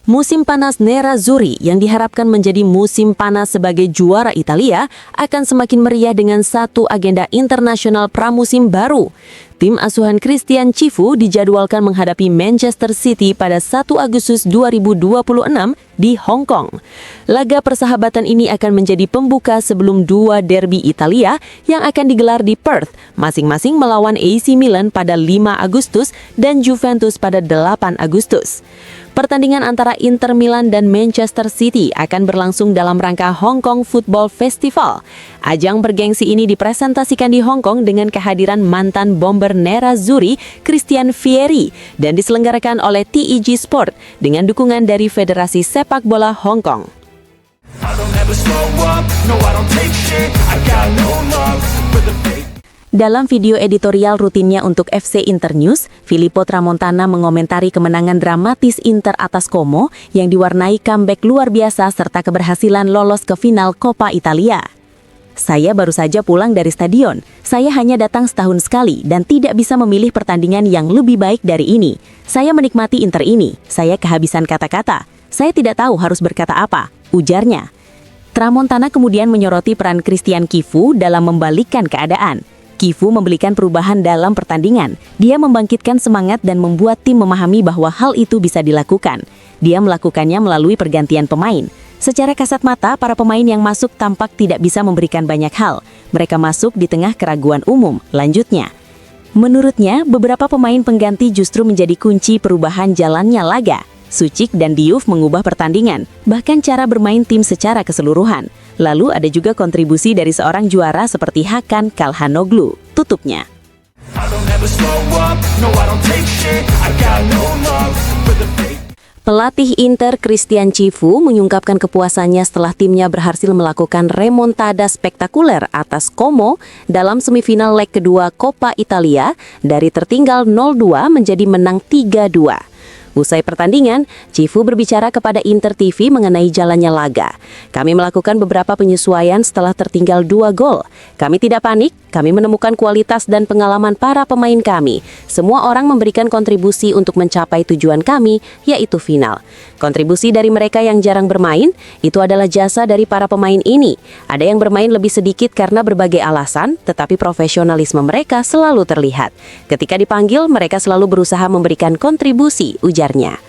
Musim panas Nerazzurri yang diharapkan menjadi musim panas sebagai juara Italia akan semakin meriah dengan satu agenda internasional pramusim baru. Tim asuhan Christian Cifu dijadwalkan menghadapi Manchester City pada 1 Agustus 2026 di Hong Kong. Laga persahabatan ini akan menjadi pembuka sebelum dua derby Italia yang akan digelar di Perth, masing-masing melawan AC Milan pada 5 Agustus dan Juventus pada 8 Agustus. Pertandingan antara Inter Milan dan Manchester City akan berlangsung dalam rangka Hong Kong Football Festival. Ajang bergengsi ini dipresentasikan di Hong Kong dengan kehadiran mantan bomber Nerazzurri Christian Vieri dan diselenggarakan oleh TEG Sport dengan dukungan dari Federasi Sepak Bola Hong Kong. Dalam video editorial rutinnya untuk FC Internews, Filippo Tramontana mengomentari kemenangan dramatis Inter atas Como yang diwarnai comeback luar biasa serta keberhasilan lolos ke final Coppa Italia. Saya baru saja pulang dari stadion. Saya hanya datang setahun sekali dan tidak bisa memilih pertandingan yang lebih baik dari ini. Saya menikmati Inter ini. Saya kehabisan kata-kata. Saya tidak tahu harus berkata apa, ujarnya. Tramontana kemudian menyoroti peran Christian Cifu dalam membalikkan keadaan. Cifu memberikan perubahan dalam pertandingan. Dia membangkitkan semangat dan membuat tim memahami bahwa hal itu bisa dilakukan. Dia melakukannya melalui pergantian pemain. Secara kasat mata, para pemain yang masuk tampak tidak bisa memberikan banyak hal. Mereka masuk di tengah keraguan umum, lanjutnya. Menurutnya, beberapa pemain pengganti justru menjadi kunci perubahan jalannya laga. Suchik dan Diouf mengubah pertandingan, bahkan cara bermain tim secara keseluruhan. Lalu ada juga kontribusi dari seorang juara seperti Hakan Calhanoglu, tutupnya. Pelatih Inter Christian Cifu mengungkapkan kepuasannya setelah timnya berhasil melakukan remontada spektakuler atas Como dalam semifinal leg kedua Coppa Italia dari tertinggal 0-2 menjadi menang 3-2. Usai pertandingan, Cifu berbicara kepada Inter TV mengenai jalannya laga. Kami melakukan beberapa penyesuaian setelah tertinggal 2 gol. Kami tidak panik, kami menemukan kualitas dan pengalaman para pemain kami. Semua orang memberikan kontribusi untuk mencapai tujuan kami, yaitu final. Kontribusi dari mereka yang jarang bermain, itu adalah jasa dari para pemain ini. Ada yang bermain lebih sedikit karena berbagai alasan, tetapi profesionalisme mereka selalu terlihat. Ketika dipanggil, mereka selalu berusaha memberikan kontribusi, ujarnya.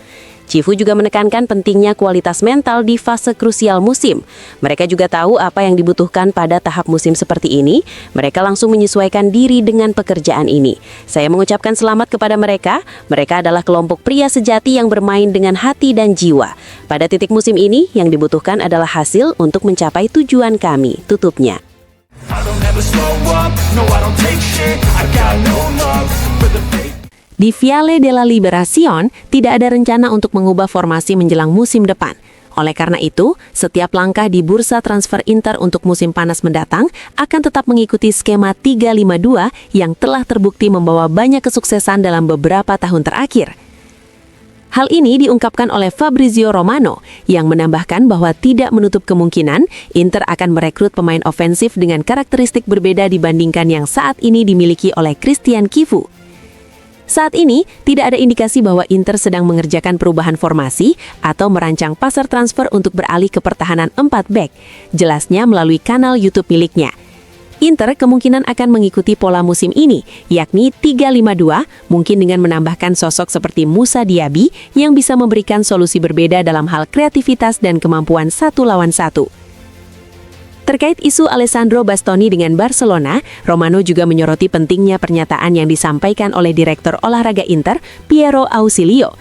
Cifu juga menekankan pentingnya kualitas mental di fase krusial musim. Mereka juga tahu apa yang dibutuhkan pada tahap musim seperti ini. Mereka langsung menyesuaikan diri dengan pekerjaan ini. Saya mengucapkan selamat kepada mereka. Mereka adalah kelompok pria sejati yang bermain dengan hati dan jiwa. Pada titik musim ini, yang dibutuhkan adalah hasil untuk mencapai tujuan kami, tutupnya. Di Viale della Liberazione, tidak ada rencana untuk mengubah formasi menjelang musim depan. Oleh karena itu, setiap langkah di bursa transfer Inter untuk musim panas mendatang akan tetap mengikuti skema 3-5-2 yang telah terbukti membawa banyak kesuksesan dalam beberapa tahun terakhir. Hal ini diungkapkan oleh Fabrizio Romano yang menambahkan bahwa tidak menutup kemungkinan Inter akan merekrut pemain ofensif dengan karakteristik berbeda dibandingkan yang saat ini dimiliki oleh Christian Cifu. Saat ini, tidak ada indikasi bahwa Inter sedang mengerjakan perubahan formasi atau merancang pasar transfer untuk beralih ke pertahanan 4 back, jelasnya melalui kanal YouTube miliknya. Inter kemungkinan akan mengikuti pola musim ini, yakni 3-5-2, mungkin dengan menambahkan sosok seperti Moussa Diaby yang bisa memberikan solusi berbeda dalam hal kreativitas dan kemampuan 1 lawan 1. Terkait isu Alessandro Bastoni dengan Barcelona, Romano juga menyoroti pentingnya pernyataan yang disampaikan oleh Direktur Olahraga Inter, Piero Ausilio.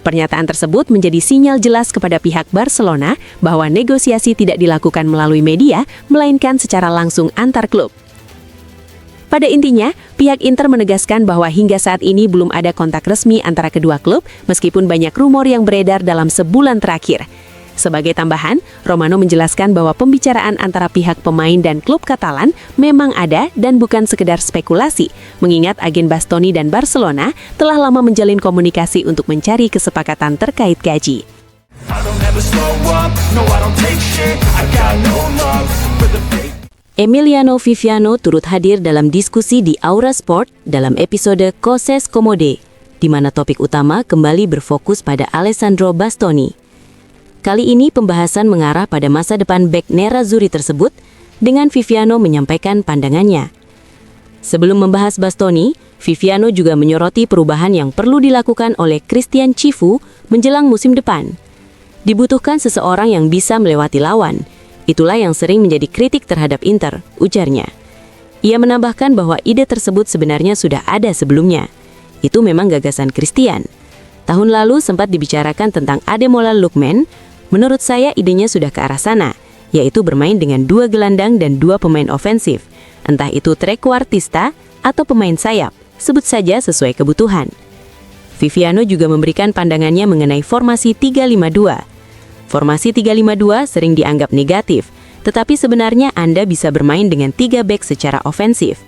Pernyataan tersebut menjadi sinyal jelas kepada pihak Barcelona bahwa negosiasi tidak dilakukan melalui media, melainkan secara langsung antar klub. Pada intinya, pihak Inter menegaskan bahwa hingga saat ini belum ada kontak resmi antara kedua klub, meskipun banyak rumor yang beredar dalam sebulan terakhir. Sebagai tambahan, Romano menjelaskan bahwa pembicaraan antara pihak pemain dan klub Katalan memang ada dan bukan sekedar spekulasi, mengingat agen Bastoni dan Barcelona telah lama menjalin komunikasi untuk mencari kesepakatan terkait gaji. Emiliano Viviano turut hadir dalam diskusi di Aura Sport dalam episode Coses Comode, di mana topik utama kembali berfokus pada Alessandro Bastoni. Kali ini pembahasan mengarah pada masa depan bek Nerazzurri tersebut, dengan Viviano menyampaikan pandangannya. Sebelum membahas Bastoni, Viviano juga menyoroti perubahan yang perlu dilakukan oleh Christian Cifu menjelang musim depan. Dibutuhkan seseorang yang bisa melewati lawan. Itulah yang sering menjadi kritik terhadap Inter, ujarnya. Ia menambahkan bahwa ide tersebut sebenarnya sudah ada sebelumnya. Itu memang gagasan Christian. Tahun lalu sempat dibicarakan tentang Ademola Lookman. Menurut saya idenya sudah ke arah sana, yaitu bermain dengan 2 gelandang dan 2 pemain ofensif. Entah itu trequartista atau pemain sayap, sebut saja sesuai kebutuhan. Viviano juga memberikan pandangannya mengenai formasi 3-5-2. Formasi 3-5-2 sering dianggap negatif, tetapi sebenarnya Anda bisa bermain dengan 3 bek secara ofensif.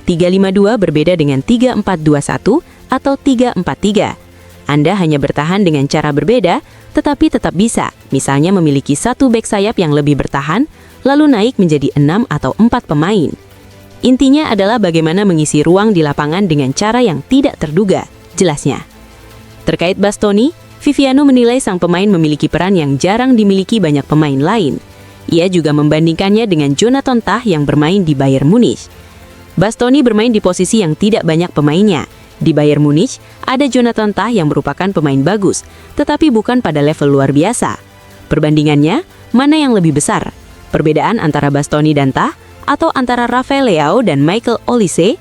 3-5-2 berbeda dengan 3-4-2-1 atau 3-4-3. Anda hanya bertahan dengan cara berbeda, tetapi tetap bisa, misalnya memiliki 1 bek sayap yang lebih bertahan, lalu naik menjadi 6 atau 4 pemain. Intinya adalah bagaimana mengisi ruang di lapangan dengan cara yang tidak terduga, jelasnya. Terkait Bastoni, Viviano menilai sang pemain memiliki peran yang jarang dimiliki banyak pemain lain. Ia juga membandingkannya dengan Jonathan Tah yang bermain di Bayern Munich. Bastoni bermain di posisi yang tidak banyak pemainnya. Di Bayern Munich, ada Jonathan Tah yang merupakan pemain bagus, tetapi bukan pada level luar biasa. Perbandingannya, mana yang lebih besar? Perbedaan antara Bastoni dan Tah, atau antara Rafael Leao dan Michael Olise?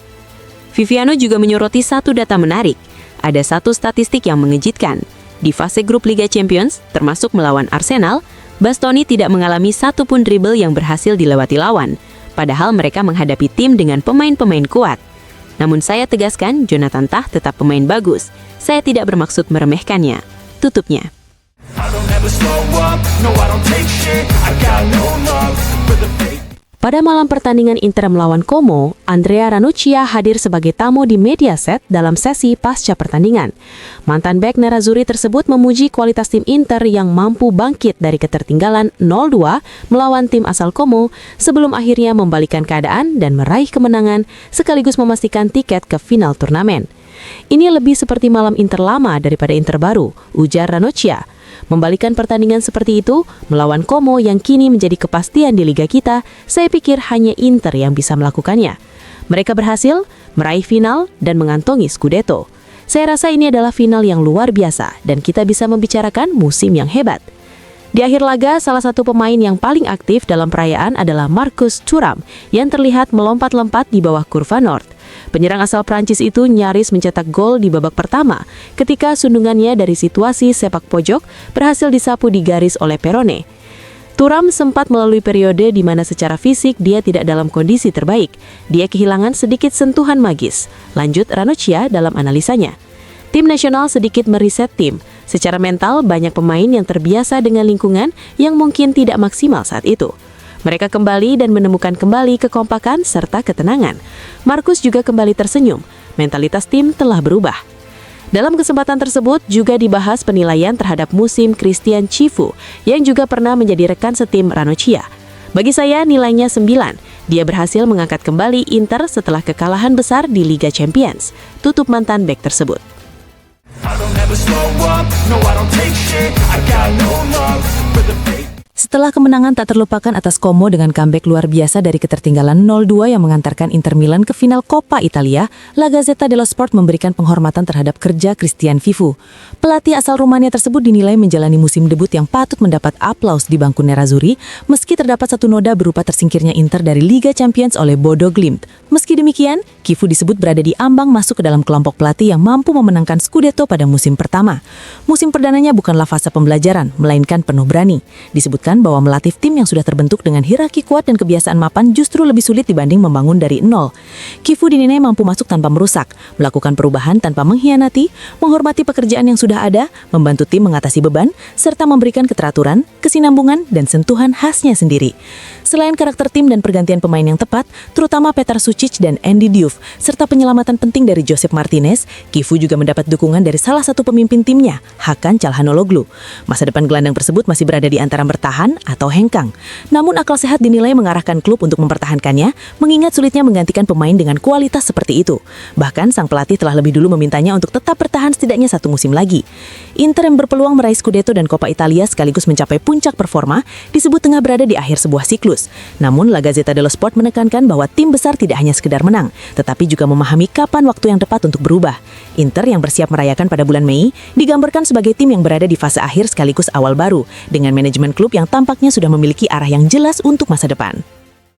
Viviano juga menyoroti satu data menarik. Ada satu statistik yang mengejutkan. Di fase grup Liga Champions, termasuk melawan Arsenal, Bastoni tidak mengalami satupun dribble yang berhasil dilewati lawan, padahal mereka menghadapi tim dengan pemain-pemain kuat. Namun saya tegaskan, Jonathan Tah tetap pemain bagus. Saya tidak bermaksud meremehkannya. Tutupnya. Pada malam pertandingan Inter melawan Como, Andrea Ranocchia hadir sebagai tamu di Mediaset dalam sesi pasca pertandingan. Mantan bek Nerazzurri tersebut memuji kualitas tim Inter yang mampu bangkit dari ketertinggalan 0-2 melawan tim asal Como sebelum akhirnya membalikan keadaan dan meraih kemenangan sekaligus memastikan tiket ke final turnamen. Ini lebih seperti malam Inter lama daripada Inter baru, ujar Ranocchia. Membalikan pertandingan seperti itu, melawan Como yang kini menjadi kepastian di liga kita, saya pikir hanya Inter yang bisa melakukannya. Mereka berhasil meraih final dan mengantongi Scudetto. Saya rasa ini adalah final yang luar biasa dan kita bisa membicarakan musim yang hebat. Di akhir laga, salah satu pemain yang paling aktif dalam perayaan adalah Marcus Thuram yang terlihat melompat-lompat di bawah kurva North. Penyerang asal Prancis itu nyaris mencetak gol di babak pertama ketika sundungannya dari situasi sepak pojok berhasil disapu di garis oleh Perone. Thuram sempat melalui periode di mana secara fisik dia tidak dalam kondisi terbaik. Dia kehilangan sedikit sentuhan magis. Lanjut Ranocchia dalam analisanya. Tim nasional sedikit meriset tim. Secara mental, banyak pemain yang terbiasa dengan lingkungan yang mungkin tidak maksimal saat itu. Mereka kembali dan menemukan kembali kekompakan serta ketenangan. Marcus juga kembali tersenyum. Mentalitas tim telah berubah. Dalam kesempatan tersebut juga dibahas penilaian terhadap musim Christian Cifu yang juga pernah menjadi rekan setim Ranocchia. Bagi saya nilainya 9. Dia berhasil mengangkat kembali Inter setelah kekalahan besar di Liga Champions. Tutup mantan bek tersebut. Setelah kemenangan tak terlupakan atas Como dengan comeback luar biasa dari ketertinggalan 0-2 yang mengantarkan Inter Milan ke final Coppa Italia, La Gazzetta dello Sport memberikan penghormatan terhadap kerja Christian Cifu. Pelatih asal Rumania tersebut dinilai menjalani musim debut yang patut mendapat aplaus di bangku Nerazzurri, meski terdapat satu noda berupa tersingkirnya Inter dari Liga Champions oleh Bodo Glimt. Meski demikian, Cifu disebut berada di ambang masuk ke dalam kelompok pelatih yang mampu memenangkan Scudetto pada musim pertama. Musim perdananya bukanlah fase pembelajaran, melainkan penuh berani. Disebutkan bahwa melatih tim yang sudah terbentuk dengan hierarki kuat dan kebiasaan mapan justru lebih sulit dibanding membangun dari nol. Cifu dinilai mampu masuk tanpa merusak, melakukan perubahan tanpa mengkhianati, menghormati pekerjaan yang sudah ada, membantu tim mengatasi beban, serta memberikan keteraturan, kesinambungan, dan sentuhan khasnya sendiri. Selain karakter tim dan pergantian pemain yang tepat, terutama Petar Sucic dan Andy Diouf, serta penyelamatan penting dari Josep Martinez, Kivu juga mendapat dukungan dari salah satu pemimpin timnya, Hakan Calhanoglu. Masa depan gelandang tersebut masih berada di antara bertahan atau hengkang. Namun akal sehat dinilai mengarahkan klub untuk mempertahankannya, mengingat sulitnya menggantikan pemain dengan kualitas seperti itu. Bahkan sang pelatih telah lebih dulu memintanya untuk tetap bertahan setidaknya 1 musim lagi. Inter yang berpeluang meraih Scudetto dan Coppa Italia sekaligus mencapai puncak performa, disebut tengah berada di akhir sebuah siklus. Namun La Gazzetta dello Sport menekankan bahwa tim besar tidak hanya sekedar menang, tetapi juga memahami kapan waktu yang tepat untuk berubah. Inter yang bersiap merayakan pada bulan Mei digambarkan sebagai tim yang berada di fase akhir sekaligus awal baru, dengan manajemen klub yang tampaknya sudah memiliki arah yang jelas untuk masa depan.